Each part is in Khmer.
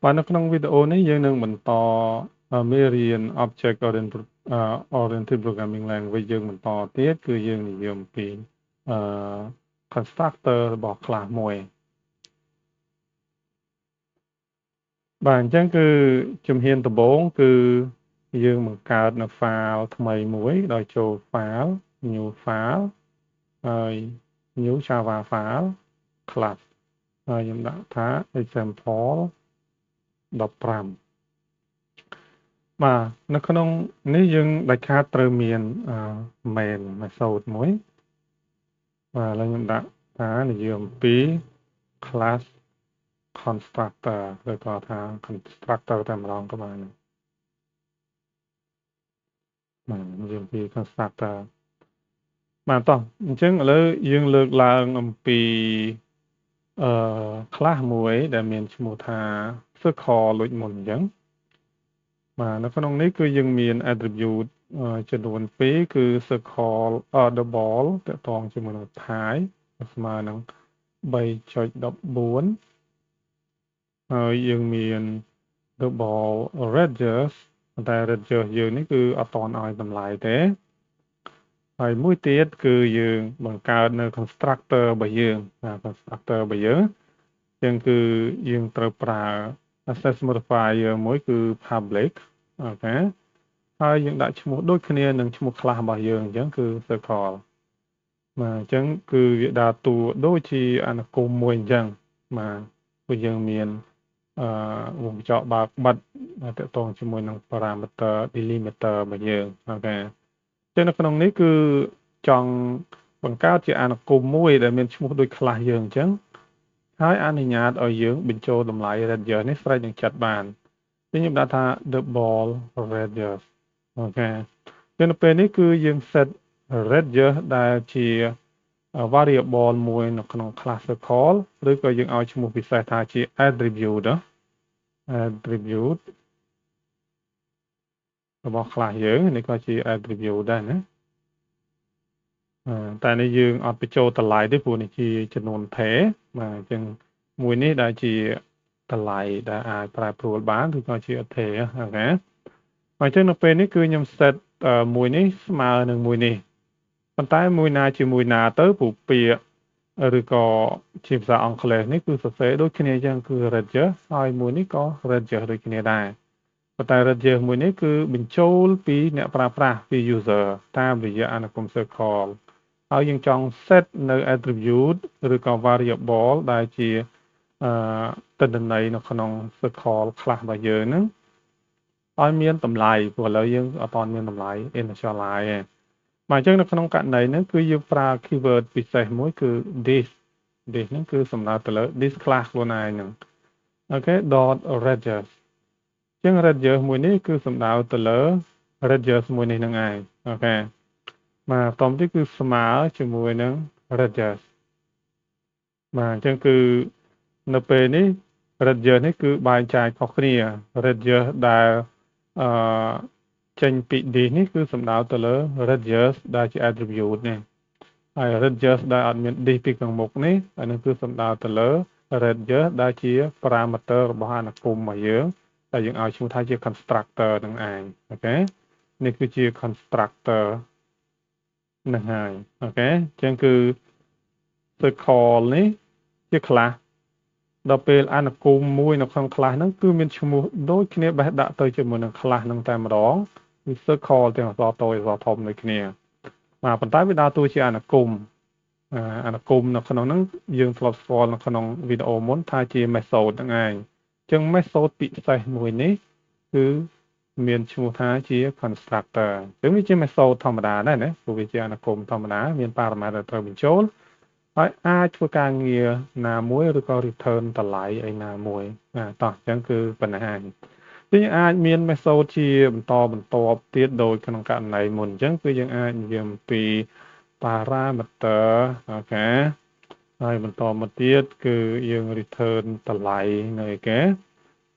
បាទនៅក្នុងវីដេអូនេះយើងនឹងបន្តមេរៀន Object Oriented Programming Language យើងបន្តទៀតគឺយើងនិយាយអំពីអឺ constructor របស់ class មួយបាទអញ្ចឹងគឺជំហានដំបូងគឺយើងបង្កើតនៅ file ថ្មីមួយដោយចូល file new file ហើយ new java file class ហើយខ្ញុំដាក់ថា example 15បាទនៅក្នុងនេះយើងដាច់ខាតត្រូវមានmain method មួយបាទឥឡូវខ្ញុំដាក់ថានិយាយអំពី class constructor ឬក៏ថា constructor តែម្ដងក៏បានបាទនិយាយអំពី constructor បាទតោះអញ្ចឹងឥឡូវយើងលើកឡើងអំពីclass មួយដែលមានឈ្មោះថា circle ដូចមុនអញ្ចឹងបាទនៅក្នុងនេះគឺយើងមាន attribute ចំនួន2គឺ circle double តកតងជាមួយនឹង type ស្មើនឹង 3.14 ហើយយើងមាន double radius តែ radius យើងនេះគឺអត់តន់ឲ្យតម្លៃទេហើយមួយទៀតគឺយើងបង្កើតនៅ constructor របស់យើង constructor របស់យើងចឹងគឺយើងត្រូវប្រើ access modifier មួយគឺ public អូខេហើយយើងដាក់ឈ្មោះដូចគ្នានឹងឈ្មោះ class របស់យើងអញ្ចឹងគឺ circle បាទអញ្ចឹងគឺវាដើរតួដូចជាអនុគមមួយអញ្ចឹងបាទព្រោះយើងមានវងកញ្ចក់បើកបិទតកតងជាមួយនឹង parameter delimiter របស់យើងអូខេចឹងនៅក្នុងនេះគឺចង់បង្កើតជាអនុគមមួយដែលមានឈ្មោះដូច class យើងអញ្ចឹងហើយអនុញ្ញាតឲ្យយើងបញ្ចូលតម្លៃ radius នេះស្រេចនឹងចិត្តបានខ្ញុំដាក់ថា double radius អូខេចឹងនៅពេលនេះគឺយើង set radius ដែលជា variable មួយនៅក្នុង class circle ឬក៏យើងឲ្យឈ្មោះពិសេសថាជា attribute attribute របស់ class យើងនេះក៏ជា attribute ដែរណាតែនេះយើងអត់បញ្ចូលតម្លៃទេព្រោះនេះជាចំនួនថេរបាទអញ្ចឹងមួយនេះដែលជាតម្លៃដែលអាចប្រែប្រួលបានឬក៏ជាថេរអូខេអញ្ចឹងនៅពេលនេះគឺខ្ញុំ set មួយនេះស្មើនឹងមួយនេះប៉ុន្តែមួយណាជាមួយណាទៅព្រោះពាក្យឬក៏ជាភាសាអង់គ្លេសនេះគឺសរសេរដូចគ្នាអញ្ចឹងគឺ radius ហើយមួយនេះក៏ radius ដូចគ្នាដែរប៉ុន្តែ radius មួយនេះគឺបញ្ចូលពីអ្នកប្រើប្រាស់ពី user តាមរយៈអនុគម circle ហើយយើងចង់ set នៅ attribute ឬក៏ variable ដែលជាទិន្នន័យនៅក្នុង circle class របស់យើងហ្នឹងឲ្យមានតម្លៃព្រោះឥឡូវយើងអត់ទាន់មានតម្លៃ initialize ទេបាទអញ្ចឹងនៅក្នុងករណីហ្នឹងគឺយើងប្រើ keyword ពិសេសមួយគឺ this ហ្នឹងគឺសំដៅទៅលើ this class ខ្លួនឯងហ្នឹងអូខេ dot radius អញ្ចឹង radius មួយនេះគឺសំដៅទៅលើ radius មួយនេះនឹងឯងអូខេបាទបន្តទៀតគឺស្មើជាមួយនឹង radius បាទអញ្ចឹងគឺនៅពេលនេះ radius នេះគឺបែងចែកខុសគ្នា radius ដែលអឺចេញពី this នេះគឺសំដៅទៅលើ radius ដែលជា attribute នេះហើយ radius ដែលអត់មាន this ពីខាងមុខនេះអានេះគឺសំដៅទៅលើ radius ដែលជា parameter របស់អនុគមរបស់យើងដែលយើងឲ្យឈ្មោះថាជា constructor នឹងឯងអូខេនេះគឺជា constructor នឹងហើយអូខេអញ្ចឹងគឺ circle នេះជា class ដល់ពេលអនុគមមួយនៅក្នុង class ហ្នឹងគឺមានឈ្មោះដូចគ្នាបេះដាក់ទៅជាមួយនឹង class ហ្នឹងតែម្ដងគឺ circle ទាំងអក្សរតូចអក្សរធំដូចគ្នាបាទប៉ុន្តែវាដើរតួជាអនុគមអនុគមនៅក្នុងហ្នឹងយើងធ្លាប់ស្គាល់នៅក្នុងវីដេអូមុនថាជា method ហ្នឹងឯងអញ្ចឹង method ពិសេសមួយនេះគឺមានឈ្មោះថាជា constructor អញ្ចឹងវាជា method ធម្មតាដែរណាព្រោះវាជាអនុគមធម្មតាមាន parameter ត្រូវបញ្ចូលហើយអាចធ្វើការងារណាមួយឬក៏ return តម្លៃឯណាមួយតោះអញ្ចឹងគឺបញ្ហាគឺយើងអាចមាន method ជាបន្តបន្ទាប់ទៀតដូចក្នុងករណីមុនអញ្ចឹងគឺយើងអាចនិយាយអំពី parameter អូខេហើយបន្តមកទៀតគឺយើង return តម្លៃនៅឯគេ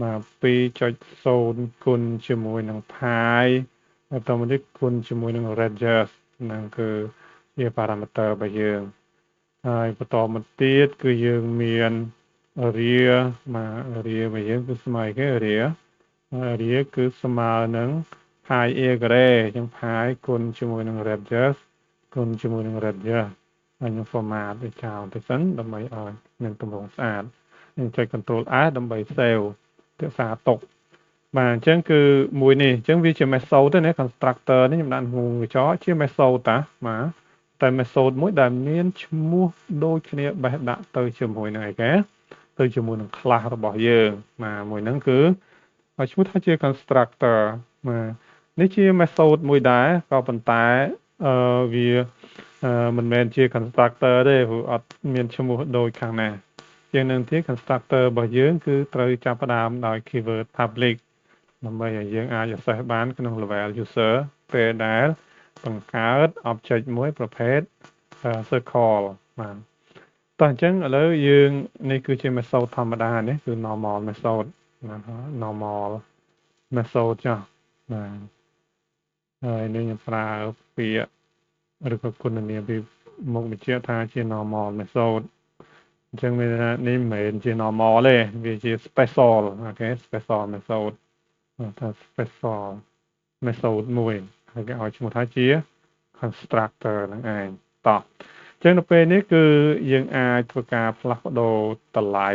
បាទ2.0គុណជាមួយនឹង pi បន្តមកទៀតគុណជាមួយនឹង radius ហ្នឹងគឺជា parameter របស់យើងហើយបន្តមកទៀតគឺយើងមាន area មក area របស់យើងគឺស្មើគេ area គឺស្មើនឹង pi a ការ៉េអញ្ចឹង pi គុណជាមួយនឹង radius គុណជាមួយនឹង radius ហើយនឹង format វាចោលទៅសិនដើម្បីឲ្យមានទម្រង់ស្អាតយើងចុច control S ដើម្បី save រក្សាទុកបាទអញ្ចឹងគឺមួយនេះអញ្ចឹងវាជា method ទេណា constructor នេះខ្ញុំដាក់ក្នុងកញ្ចក់ជា method តាបាទតែ method មួយដែលមានឈ្មោះដូចគ្នាបេះដាក់ទៅជាមួយនឹងអីគេទៅជាមួយនឹង class របស់យើងបាទមួយហ្នឹងគឺឈ្មោះថាជា constructor បាទនេះជា method មួយដែរក៏ប៉ុន្តែវាមិនមែនជា constructor ទេព្រោះអត់មានឈ្មោះដូចខាងណាជាងនឹងទៀត constructor របស់យើងគឺត្រូវចាប់ផ្ដើមដោយ keyword public ដើម្បីឲ្យយើងអាច access បានក្នុង level user ពេលដែលបង្កើត object មួយប្រភេទ circle បាទតោះអញ្ចឹងឥឡូវយើងនេះគឺជា method ធម្មតានេះគឺ normal method ណា normal method ចាស់បាទហើយនេះខ្ញុំប្រើពាក្យឬក៏គុណនាមពីមុខបញ្ជាក់ថាជា normal method អញ្ចឹងមានថានេះមិនមែនជា normal ទេវាជា special អូខេ special method ថា special method មួយហើយគេឲ្យឈ្មោះថាជា constructor ហ្នឹងឯងតោះអញ្ចឹងនៅពេលនេះគឺយើងអាចធ្វើការផ្លាស់ប្ដូរតម្លៃ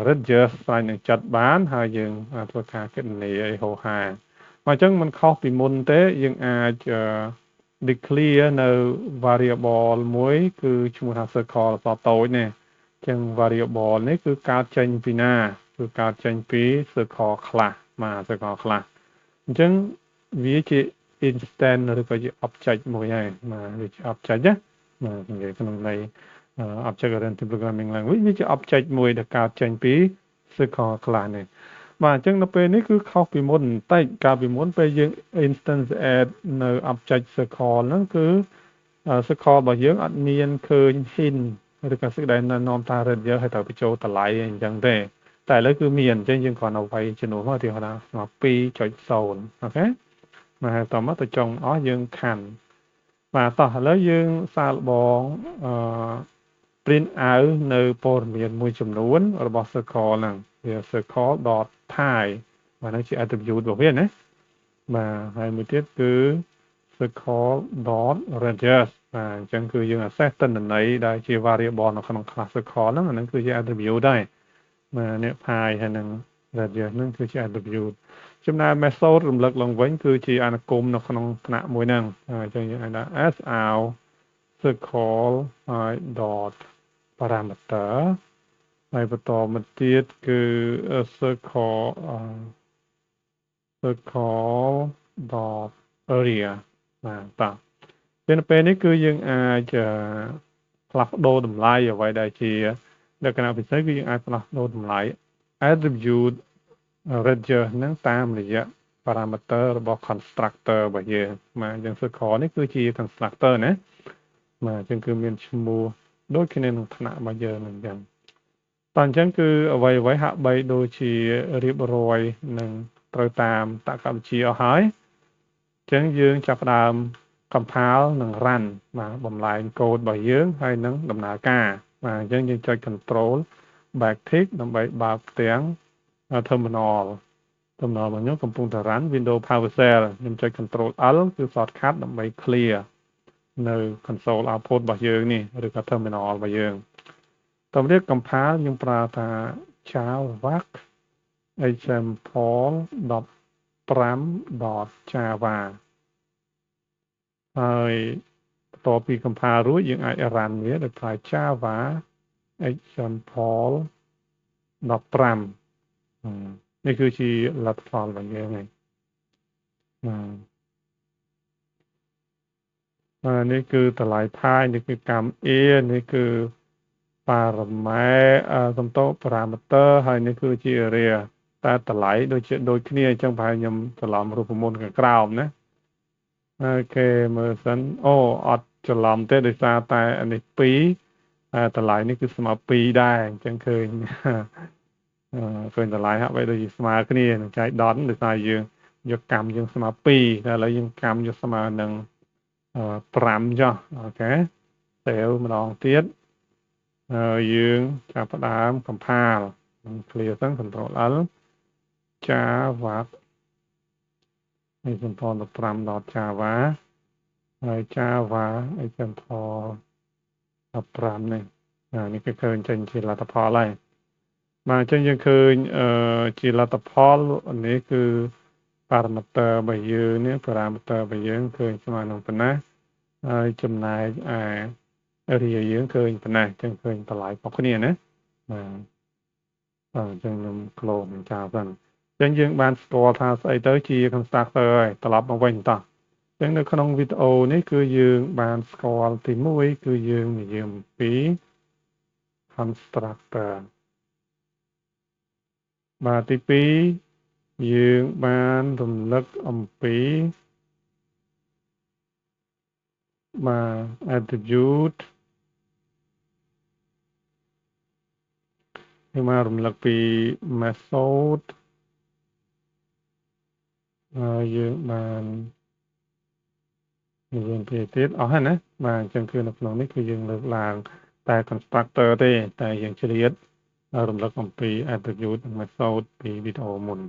radius ស្វែងនឹងចិត្តបានហើយយើងធ្វើការគណនាឲ្យហោហាអញ្ចឹងมันខុសពីមុនទេយើងអាច declare នៅ variable មួយគឺឈ្មោះថា circle អក្សរតូចនេះអញ្ចឹង variable នេះគឺកើតចេញពីណាគឺកើតចេញពី circle ខ្លះបាទ circle ខ្លះអញ្ចឹងវាជា instant ឬក៏ជា object មួយហើយបាទវាជា object ណាបាទនិយាយក្នុងន័យ object oriented programming language វាជា object មួយដែលកើតចេញពី circle ខ្លះនេះបាទអញ្ចឹងនៅពេលនេះគឺខុសពីមុនបន្តិចកាលពីមុនពេលយើង instance add នៅ object circle ហ្នឹងគឺ circle របស់យើងអត់មានឃើញ hint ឬក៏សេចក្តីណែនាំថា radius ឲ្យត្រូវបញ្ចូលតម្លៃអញ្ចឹងទេតែឥឡូវគឺមានអញ្ចឹងយើងគ្រាន់តែវាយចំនួនមកទីហៅថា2.0 អូខេមកតមកទៅចុងអស់យើងខាន់បាទតោះឥឡូវយើងសាកល្បងprint out នៅព័ត៌មានមួយចំនួនរបស់ circle ហ្នឹងវា circle.type បាទហ្នឹងជា attribute របស់វាណាបាទហើយមួយទៀតគឺ circle.radius បាទអញ្ចឹងគឺយើង access ទិន្នន័យដែលជា variable នៅក្នុង class circle ហ្នឹងអាហ្នឹងគឺជា attribute ដែរបាទនេះ pi ហើយនឹង radius ហ្នឹងគឺជា attribute ចំណែក method រំលឹកឡើងវិញគឺជាអនុគមនៅក្នុងថ្នាក់មួយហ្នឹងអញ្ចឹងយើងអាចដាក់ sout circle ហើយ dot parameter ហើយបន្តមកទៀតគឺ circle dot area បាទតោះពេលពេលនេះគឺយើងអាចផ្លាស់ប្ដូរតម្លៃអ្វីដែលជាលក្ខណៈពិសេសគឺយើងអាចផ្លាស់ប្ដូរតម្លៃ attribute radius ហ្នឹងតាមរយៈ parameter របស់ constructor របស់យើងបាទអញ្ចឹង circle នេះគឺជា constructor ណាបាទអញ្ចឹងគឺមានឈ្មោះដូចគ្នានឹងថ្នាក់របស់យើងអញ្ចឹងតោះអញ្ចឹងគឺអ្វីៗហាក់បីដូចជារៀបរយនឹងត្រូវតាមតក្កវិជ្ជាអស់ហើយអញ្ចឹងយើងចាប់ផ្ដើម compile និង run បាទបំលែងកូដរបស់យើងហើយនឹងដំណើរការបាទអញ្ចឹងយើងចុច control backtick ដើម្បីបើកផ្ទាំង terminal របស់ខ្ញុំកំពុងតែ run Windows PowerShell ខ្ញុំចុច control L គឺ shortcut ដើម្បី clear នៅ console output របស់យើងនេះឬក៏ terminal របស់យើងតម្រៀប compile ខ្ញុំប្រើថា javac example.5.java ហើយបន្ទាប់ពី compile រួចយើងអាច run វាដោយប្រើ java example.5 នេះគឺជាលទ្ធផលរបស់យើងហើយនេះគឺតម្លៃ pi នេះគឺកម្ម a នេះគឺ parameter ហើយនេះគឺជា area តែតម្លៃដូចគ្នាអញ្ចឹងប្រហែលខ្ញុំច្រឡំរូបមន្តខាងក្រោមណាអូខេមើលសិនអូអត់ច្រឡំទេដោយសារតែនេះ2តម្លៃនេះគឺស្មើ2ដែរអញ្ចឹងឃើញតម្លៃហាក់បីដូចជាស្មើគ្នានឹងចែកដតដោយសារយើងយកកម្មយើងស្មើ2តែឥឡូវយើងកម្មយកស្មើនឹង5ចុះអូខេ save ម្ដងទៀត យើងចាប់ផ្ដើម compile clear ទៅ control L Java នេះ control 15 Java ហើយ Java example 15នេះនេះគឺឃើញចេញជាលទ្ធផលហើយបាទអញ្ចឹងយើងឃើញជាលទ្ធផលនេះគឺ parameter របស់យើងនេះ parameter របស់យើងឃើញស្មើនឹងប៉ុណ្ណាហើយចំណែកarea យើងឃើញប៉ុណ្ណាអញ្ចឹងឃើញតម្លៃខុសគ្នាណាបាទអញ្ចឹងខ្ញុំ clone ចោលសិនអញ្ចឹងយើងបានស្គាល់ថាស្អីទៅជា constructor ហើយត្រឡប់មកវិញតោះអញ្ចឹងនៅក្នុងវីដេអូនេះគឺយើងបានស្គាល់ទី1គឺយើងនិយាយអំពី constructor បាទទី2យើងបានរំលឹកអំពីបាទ attribute យើងមករំលឹកពី method ហើយយើងបាននិយាយពីទៀតអស់ហើយណាបាទអញ្ចឹងគឺនៅក្នុងនេះគឺយើងលើកឡើងតែ constructor ទេតែយើងជ្រៀតរំលឹកអំពី attribute និង method ពីវីដេអូមុន